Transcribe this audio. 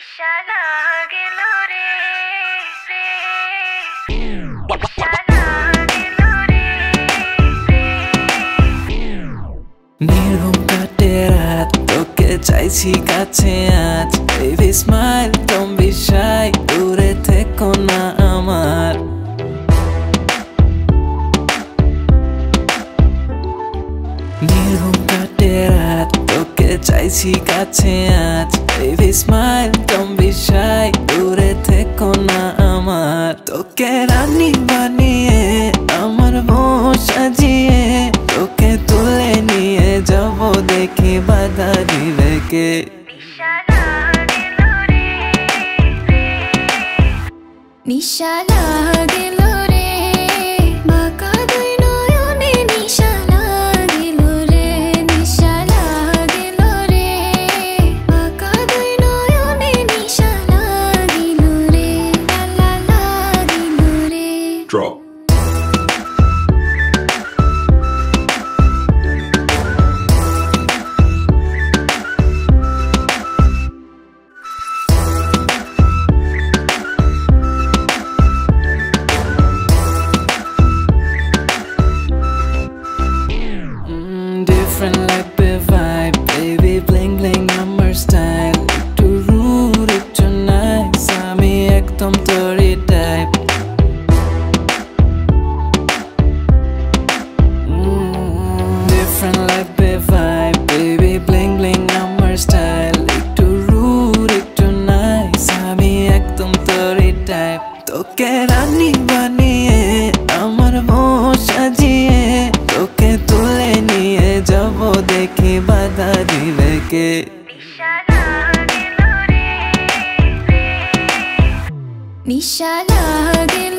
নিশানা গেল রে নিশানা গেল রে নির্ঘুম কাটে রাত তোকে চাইছি কাছে আজ baby smile don't be shy দূরে থেকো না আমার নির্ঘুম কাটে রাত তোকে চাইছি কাছে আজ baby smile don't be shy দূরে থেকো না আমার তোকে রানী বানিয়ে আমার বউ সাজিয়ে তোকে তুলে নিয়ে যাব দেখি বাধা দিলে কে নিশানা গেল রে নিশানা গেল রে বাঁকা দুই নয়নে নিশানা গেল রে নিশানা গেল রে বাঁকা দুই নয়নে নিশানা গেল রে লা লা গেল রে Drop. Different like a vibe, baby bling bling আমার style একটু rude একটু nice আমি একদম তোরই type Different like a vibe, baby bling bling আমার style একটু rude একটু nice আমি একদম তোরই type তোকে রানী বানিয়ে আমার বউ সাজিয়ে তোকে তুলে নিয়ে যাব দেখি বাধা দিলে কে নিশানা গেল রে নিশানা গেল